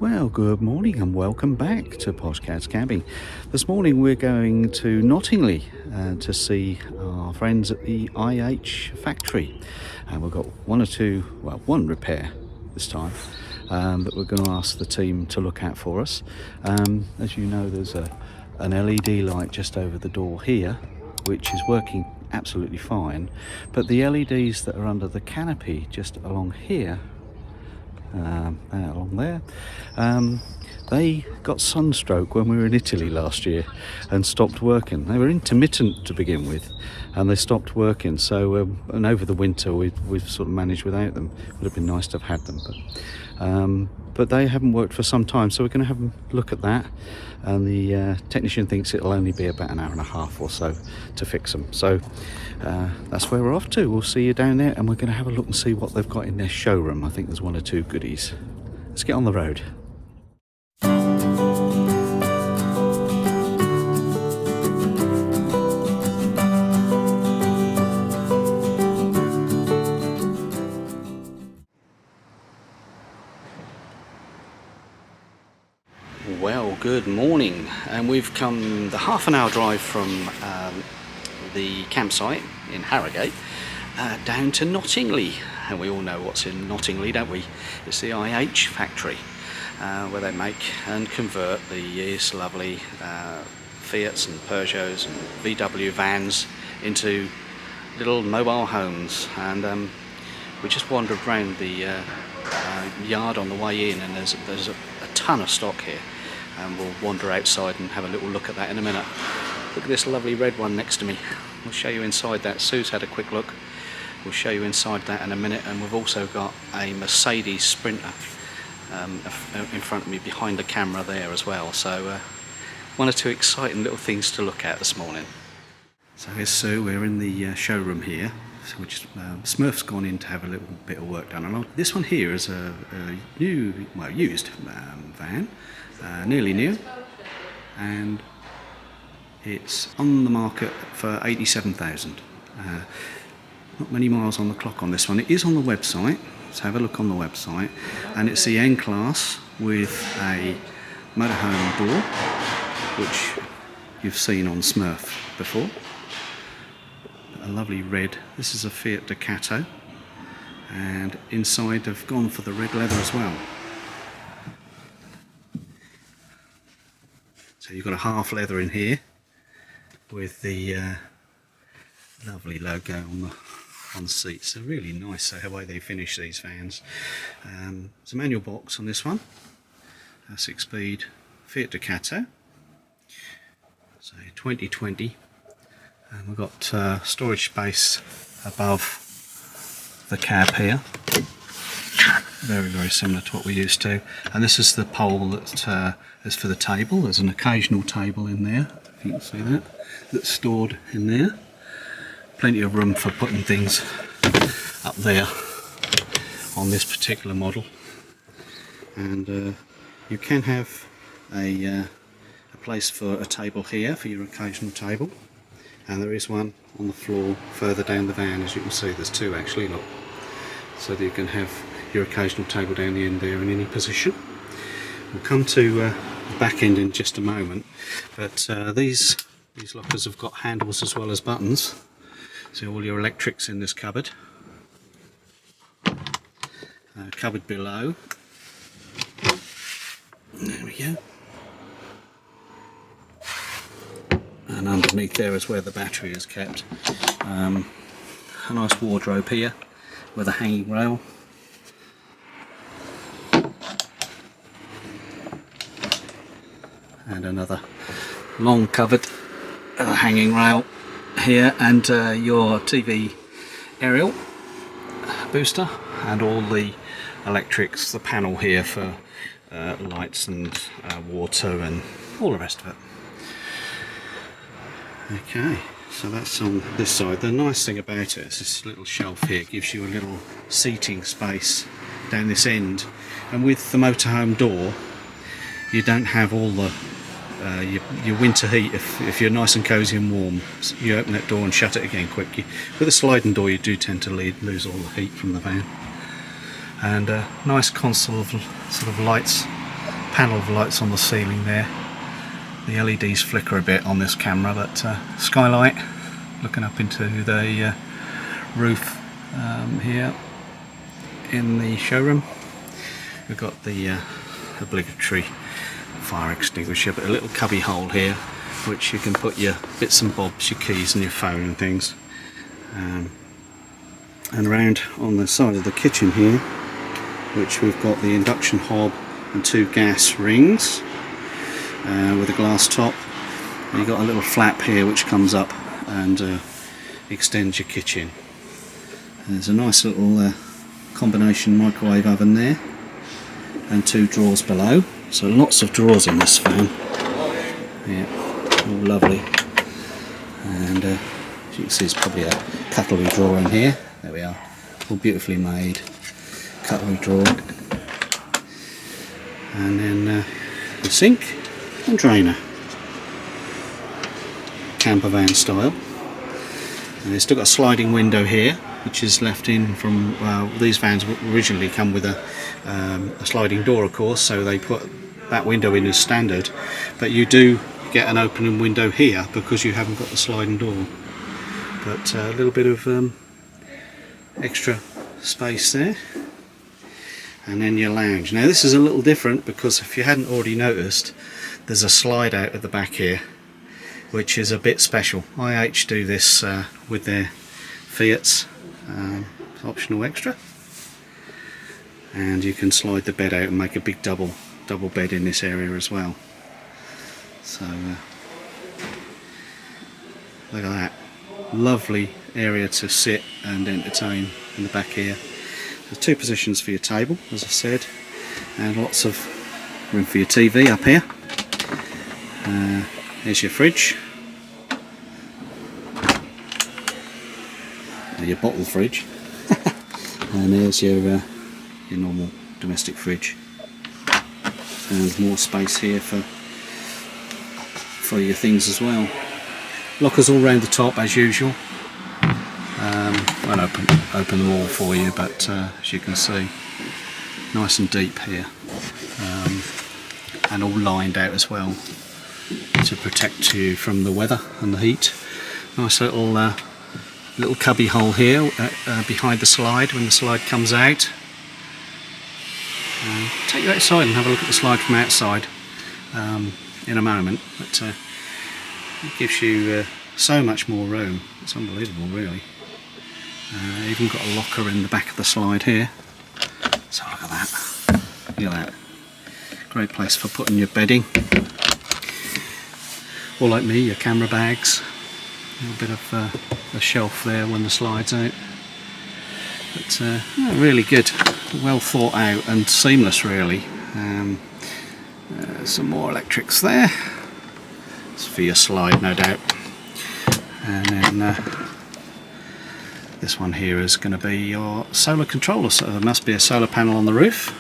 Well, good morning and welcome back to Poshcats Cabbing. This morning we're going to Knottingley to see our friends at the IH factory. And we've got one repair this time that we're going to ask the team to look at for us. As you know, there's an LED light just over the door here, which is working absolutely fine. But the LEDs that are under the canopy just along here, along there, they got sunstroke when we were in Italy last year and stopped working. They were intermittent to begin with and they stopped working, so and over the winter we've sort of managed without them. Would have been nice to have had them, but they haven't worked for some time, so we're going to have a look at that, and the technician thinks it'll only be about an hour and a half or so to fix them. So that's where we're off to. We'll see you down there and we're going to have a look and see what they've got in their showroom. I think there's one or two goodies. Let's get on the road. Well, good morning, and we've come the half an hour drive from the campsite in Harrogate down to Knottingley, and we all know what's in Knottingley, don't we? It's the IH factory where they make and convert these lovely Fiats and Peugeots and VW vans into little mobile homes. And we just wandered around the yard on the way in, and there's a ton of stock here, and we'll wander outside and have a little look at that in a minute. Look at this lovely red one next to me. We'll show you inside that. Sue's had a quick look. We'll show you inside that in a minute. And we've also got a Mercedes Sprinter in front of me behind the camera there as well. So one or two exciting little things to look at this morning. So here's Sue. We're in the showroom here. So we just Smurf's gone in to have a little bit of work done. And this one here is a used van, nearly new, and it's on the market for 87,000. Not many miles on the clock on this one. It is on the website, so have a look on the website. And it's the N-Class with a motorhome door, which you've seen on Smurf before. A lovely red. This is a Fiat Ducato, and inside they've gone for the red leather as well. So you've got a half leather in here with the lovely logo on the seats. They're really nice, the way they finish these vans. There's a manual box on this one, a 6-speed Fiat Ducato, so 2020, and we've got storage space above the cab here. Very similar to what we're used to. And this is the pole that is for the table. There's an occasional table in there, if you can see that, that's stored in there. Plenty of room for putting things up there on this particular model. And you can have a place for a table here for your occasional table. And there is one on the floor further down the van, as you can see. There's two actually, look. So that you can have your occasional table down the end there in any position. We'll come to the back end in just a moment, but these lockers have got handles as well as buttons, so all your electrics in this cupboard. Cupboard below, there we go, and underneath there is where the battery is kept. A nice wardrobe here with a hanging rail. And another long cupboard, hanging rail here, and your TV aerial booster, and all the electrics, the panel here for lights and water and all the rest of it. Okay, so that's on this side. The nice thing about it is this little shelf here gives you a little seating space down this end, and with the motorhome door you don't have all the your winter heat. If you're nice and cosy and warm, you open that door and shut it again quick. With a sliding door you do tend to lose all the heat from the van. And a nice console of sort of lights panel of lights on the ceiling there. The LEDs flicker a bit on this camera, but skylight looking up into the roof here in the showroom. We've got the obligatory fire extinguisher, but a little cubby hole here which you can put your bits and bobs, your keys and your phone and things. And around on the side of the kitchen here, which we've got the induction hob and 2 gas rings with a glass top. And you've got a little flap here which comes up and extends your kitchen. And there's a nice little combination microwave oven there and 2 drawers below, so lots of drawers in this van. Yeah, all lovely. And as you can see, there's probably a cutlery drawer in here. There we are, all beautifully made cutlery drawer. And then the sink and drainer, camper van style. And it's still got a sliding window here, which is left in from, these vans originally come with a sliding door, of course, so they put that window in as standard, but you do get an opening window here because you haven't got the sliding door. But a little bit of extra space there. And then your lounge. Now this is a little different because if you hadn't already noticed, there's a slide out at the back here, which is a bit special. IH do this with their Fiats, optional extra, and you can slide the bed out and make a big double bed in this area as well. So look at that, lovely area to sit and entertain in the back here. There's 2 positions for your table, as I said, and lots of room for your TV up here. Here's your fridge, your bottle fridge, and there's your normal domestic fridge. And more space here for your things as well. Lockers all round the top as usual. I'll open them all for you, but as you can see, nice and deep here, and all lined out as well to protect you from the weather and the heat. Nice little cubby hole here behind the slide when the slide comes out. Take you outside and have a look at the slide from outside in a moment, but it gives you so much more room. It's unbelievable, really. Even got a locker in the back of the slide here, so look at that. Look at that, great place for putting your bedding, or like me, your camera bags. A little bit of a shelf there when the slide's out. But yeah, really good, well thought out and seamless, really. Some more electrics there. It's for your slide, no doubt. And then this one here is going to be your solar controller, so there must be a solar panel on the roof.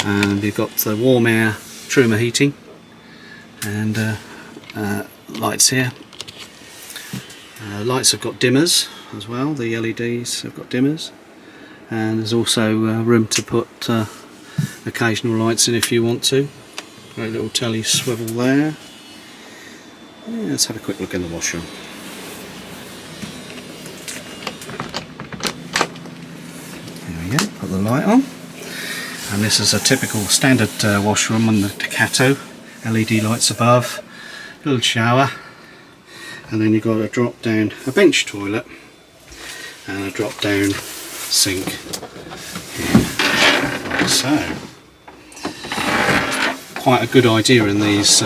And you've got the warm air Truma heating and lights here. Lights have got dimmers as well, the LEDs have got dimmers, and there's also room to put occasional lights in if you want to. Great little telly swivel there. Yeah, let's have a quick look in the washroom. There we go, put the light on, and this is a typical standard washroom on the Ducato. LED lights above, little shower, and then you've got a drop down, a bench toilet and a drop down sink here, like so. Quite a good idea in these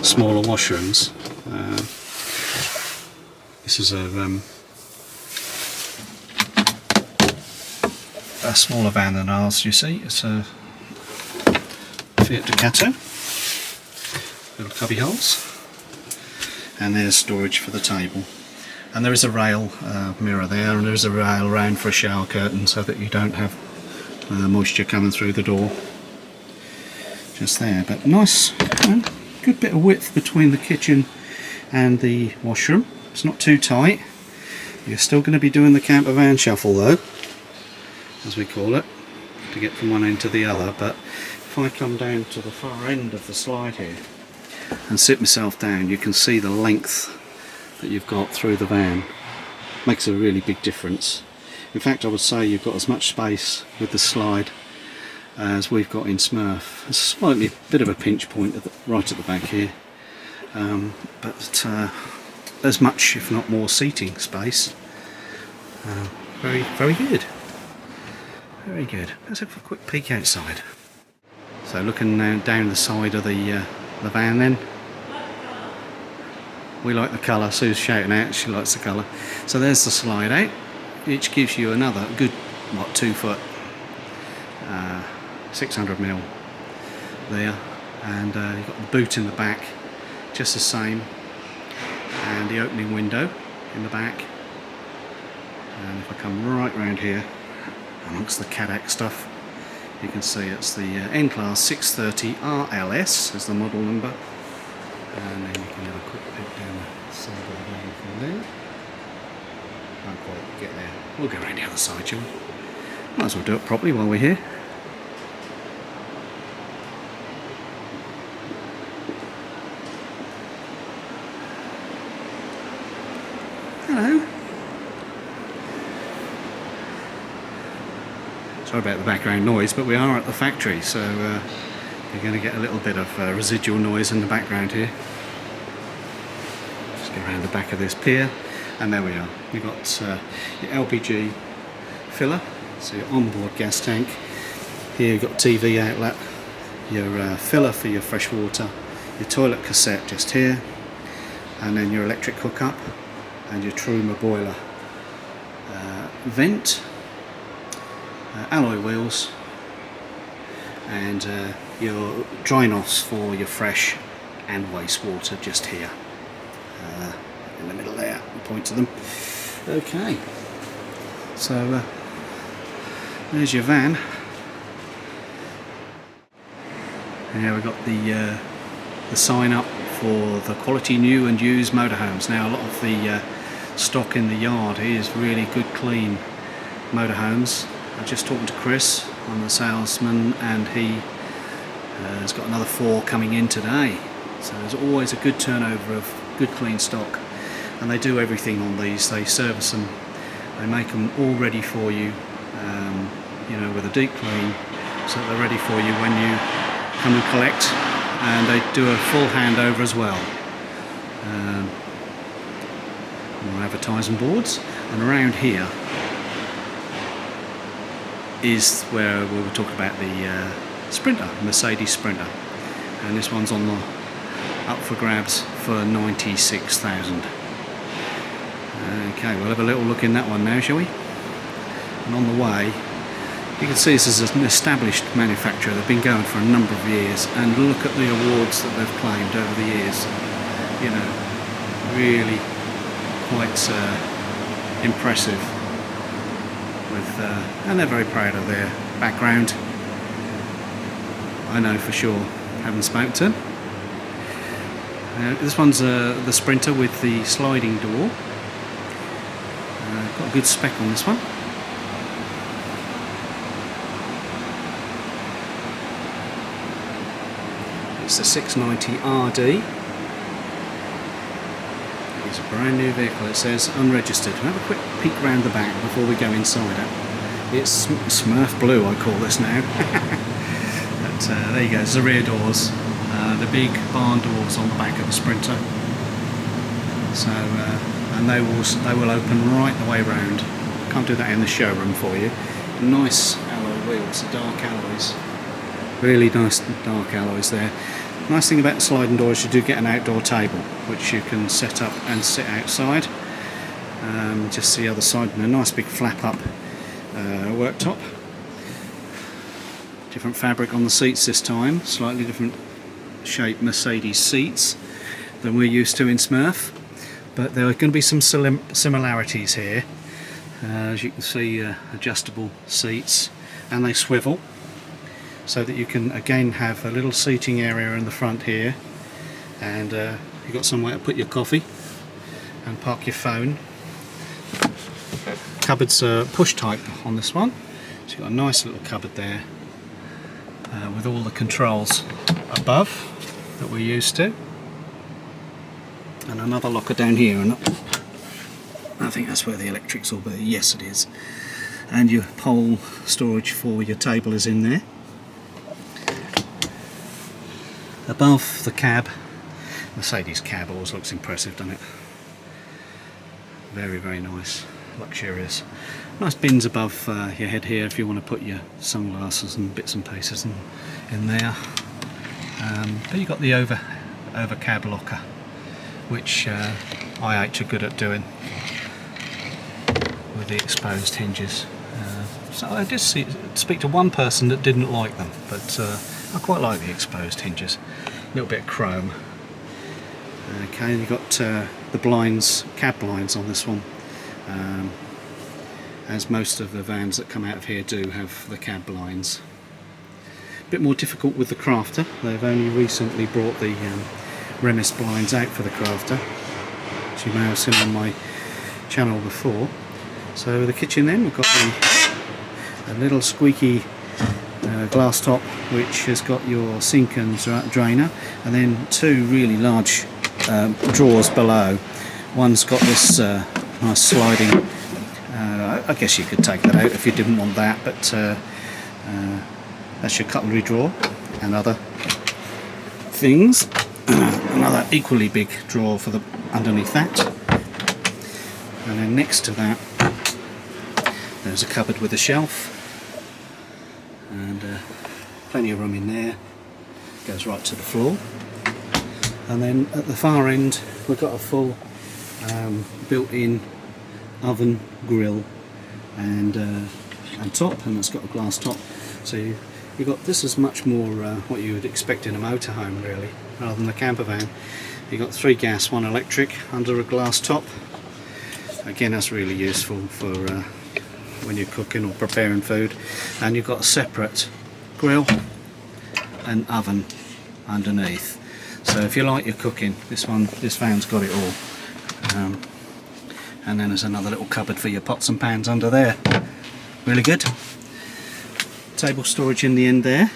smaller washrooms. This is a smaller van than ours, you see. It's a Fiat Ducato, little cubby holes, and there's storage for the table, and there is a rail mirror there, and there is a rail around for a shower curtain so that you don't have moisture coming through the door just there. But nice, good bit of width between the kitchen and the washroom. It's not too tight. You're still going to be doing the camper van shuffle though, as we call it, to get from one end to the other, but if I come down to the far end of the slide here and sit myself down, you can see the length that you've got through the van. Makes a really big difference. In fact, I would say you've got as much space with the slide as we've got in Smurf. There's slightly bit of a pinch point right at the back here, but there's much, if not more, seating space. Very, very good. Very good. Let's have a quick peek outside. So looking now down the side of the van then. We like the colour, Sue's shouting out, she likes the colour. So there's the slide out, which gives you another good, what, 2 foot, 600mm there. And you've got the boot in the back, just the same. And the opening window in the back. And if I come right round here, amongst the CADAC stuff, you can see it's the N-Class 630 RLS is the model number. And then you can have a quick peek down the side of the van from there. Can't quite get there. We'll go around the other side, shall we? Might as well do it properly while we're here. Hello. Sorry about the background noise, but we are at the factory, so you're going to get a little bit of residual noise in the background here. Just go around the back of this pier, and there we are. You've got your LPG filler, so your onboard gas tank. Here you've got TV outlet, your filler for your fresh water, your toilet cassette just here, and then your electric hookup, and your Truma boiler. Vent, alloy wheels, and your dry nos for your fresh and wastewater just here in the middle there. I'll point to them. Okay, so there's your van. And here we've got the sign up for the quality new and used motorhomes. Now a lot of the stock in the yard is really good, clean motorhomes. I was just talking to Chris, I'm the salesman, and he has got another 4 coming in today. So there's always a good turnover of good, clean stock. And they do everything on these. They service them, they make them all ready for you, you know, with a deep clean, so that they're ready for you when you come and collect. And they do a full handover as well. More advertising boards, and around here is where we were talking about the Sprinter, Mercedes Sprinter, and this one's on the up for grabs for 96,000. Okay, we'll have a little look in that one now, shall we? And on the way, you can see this is an established manufacturer. They've been going for a number of years, and look at the awards that they've claimed over the years. You know, really quite impressive. With, and they're very proud of their background. I know for sure, having spoken to them. This one's the Sprinter with the sliding door. Got a good spec on this one. It's the 690 RD. It's a brand new vehicle. It says unregistered. We'll have a quick peek round the back before we go inside it. It's Smurf Blue, I call this now. But there you go, it's the rear doors. The big barn doors on the back of the Sprinter. So, and they will open right the way round. Can't do that in the showroom for you. Nice alloy wheels, the dark alloys. Really nice dark alloys there. Nice thing about the sliding door is you do get an outdoor table, which you can set up and sit outside. Just the other side, and a nice big flap up worktop. Different fabric on the seats this time, slightly different shape Mercedes seats than we're used to in Smurf, but there are going to be some similarities here. As you can see, adjustable seats, and they swivel, so that you can again have a little seating area in the front here, and you've got somewhere to put your coffee and park your phone. Cupboards are push type on this one, so you've got a nice little cupboard there, with all the controls above that we're used to, and another locker down here, and I think that's where the electrics will be. Yes, it is. And your pole storage for your table is in there. Above the cab, Mercedes cab always looks impressive, doesn't it? Very, very nice, luxurious. Nice bins above your head here if you want to put your sunglasses and bits and pieces in there. But you've got the over cab locker, which IH are good at doing with the exposed hinges. So I did speak to one person that didn't like them, but I quite like the exposed hinges. A little bit of chrome. Okay, you've got the blinds, cab blinds on this one, as most of the vans that come out of here do have the cab blinds. A bit more difficult with the Crafter. They've only recently brought the Remis blinds out for the Crafter, which you may have seen on my channel before. So the kitchen then, we've got a little squeaky glass top which has got your sink and drainer, and then two really large drawers below. One's got this nice sliding, I guess you could take that out if you didn't want that, but that's your cutlery drawer and other things. Another equally big drawer for the underneath that, and then next to that there's a cupboard with a shelf, and plenty of room in there, goes right to the floor. And then at the far end we've got a full built-in oven, grill and top, and it's got a glass top, so you've got, this is much more what you would expect in a motorhome really, rather than a camper van. You've got 3 gas, 1 electric under a glass top. Again, that's really useful for when you're cooking or preparing food. And you've got a separate grill and oven underneath. So if you like your cooking, this van's got it all. And then there's another little cupboard for your pots and pans under there. Really good. Table storage in the end there.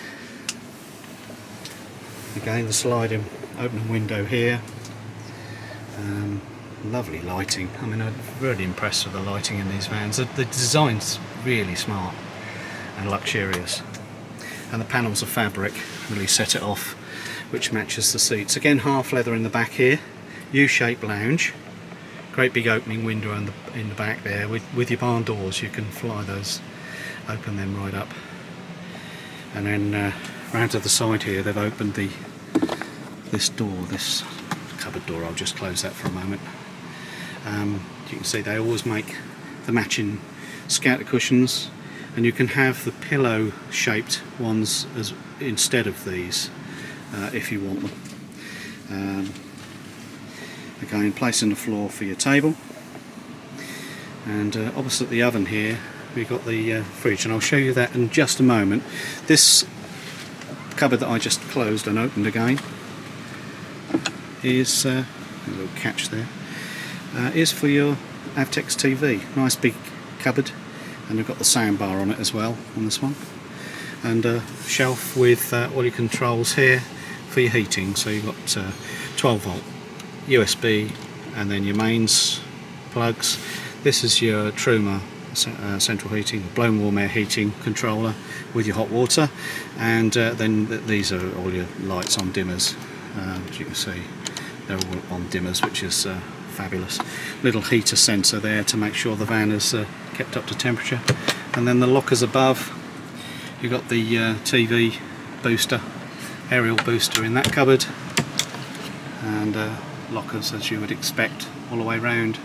Again, the sliding opening window here. Lovely lighting. I mean, I'm really impressed with the lighting in these vans. The design's really smart and luxurious, and the panels of fabric really set it off, which matches the seats. Again, half leather in the back here, U-shaped lounge, great big opening window in the back there. With your barn doors, you can fly those, open them right up. And then round to the side here, they've opened this door, this cupboard door. I'll just close that for a moment. You can see they always make the matching scatter cushions, and you can have the pillow shaped ones as instead of these if you want them. Again, place on the floor for your table, and opposite the oven here we've got the fridge, and I'll show you that in just a moment. This cupboard that I just closed and opened again is a little catch there, is for your Avtex TV. Nice big cupboard, and we've got the sound bar on it as well on this one, and a shelf with all your controls here for your heating. So you've got 12 volt USB, and then your mains plugs. This is your Truma central heating, blown warm air heating controller with your hot water, and then these are all your lights on dimmers. As you can see, they're all on dimmers, which is fabulous. Little heater sensor there to make sure the van is kept up to temperature. And then the lockers above, you've got the TV booster, aerial booster in that cupboard, and lockers as you would expect all the way round.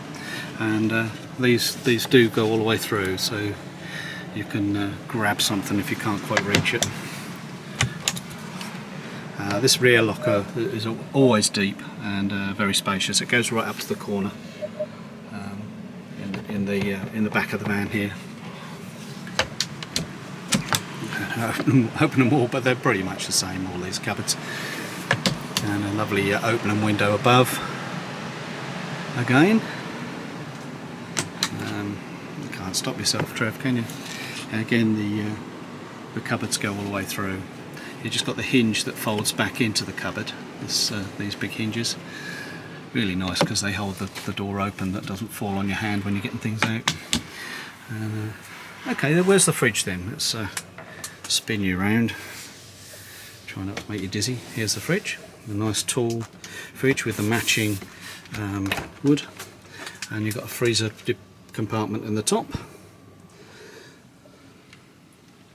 And these do go all the way through, so you can grab something if you can't quite reach it. This rear locker is always deep and very spacious. It goes right up to the corner in the back of the van here. Open them all, but they're pretty much the same, all these cupboards. And a lovely opening window above. Again, you can't stop yourself, Trev, can you? And again, the cupboards go all the way through. You've just got the hinge that folds back into the cupboard. These big hinges. Really nice because they hold the door open, that doesn't fall on your hand when you're getting things out. Okay, where's the fridge then? Let's spin you around. Try not to make you dizzy. Here's the fridge. A nice tall fridge with the matching wood. And you've got a freezer compartment in the top.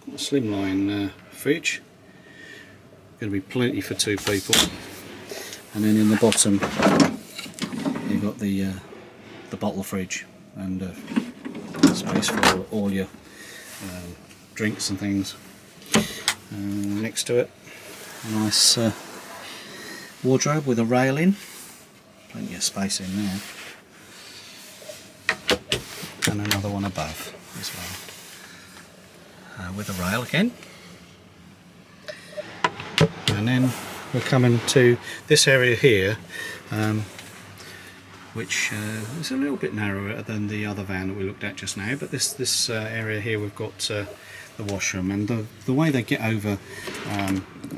A slimline fridge. Going to be plenty for 2 people. And then in the bottom you've got the bottle fridge and space for all your drinks and things. Next to it, a nice wardrobe with a rail in, plenty of space in there, and another one above as well, with a rail again. And then we're coming to this area here, which is a little bit narrower than the other van that we looked at just now, but this area here we've got the washroom, and the way they get over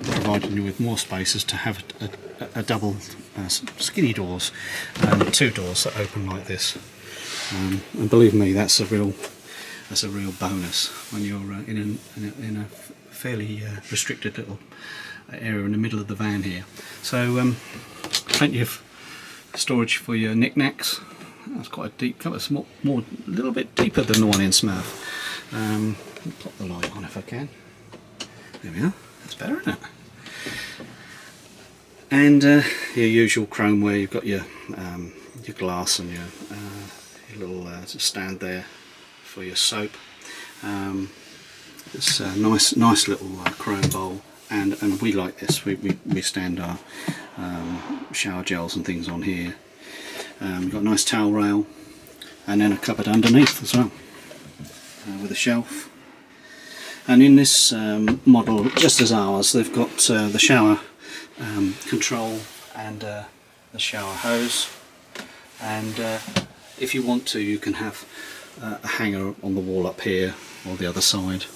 providing you with more space is to have a double skinny doors, 2 doors that open like this, and believe me, that's a real bonus when you're in a fairly restricted little area in the middle of the van here. So plenty of storage for your knickknacks. That's quite a deep cut. It's a little bit deeper than the one in Smurf. Pop the light on if I can. There we are. That's better, isn't it? And your usual chromeware. You've got your glass and your little stand there for your soap. It's a nice little chrome bowl. And we like this. We stand our shower gels and things on here. We've got a nice towel rail, and then a cupboard underneath as well, with a shelf. And in this model, just as ours, they've got the shower control and the shower hose. And if you want to, you can have a hanger on the wall up here or the other side.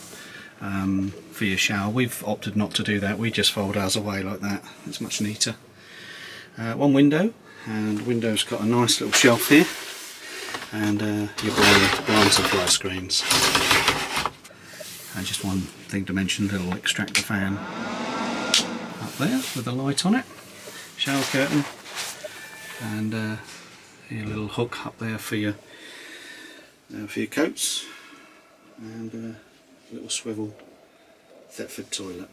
For your shower. We've opted not to do that. We just fold ours away like that. It's much neater. One window, and the window's got a nice little shelf here, and your blinds and fly screens. And just one thing to mention, little extractor fan up there with a light on it, shower curtain, and your little hook up there for your coats, and a little swivel Thetford toilet,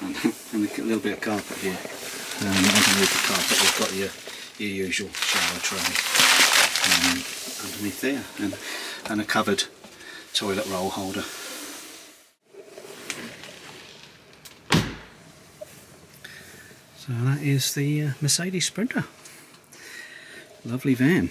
and a little bit of carpet here. Underneath the carpet we've got your usual shower tray underneath there, and a covered toilet roll holder. So that is the Mercedes Sprinter. Lovely van.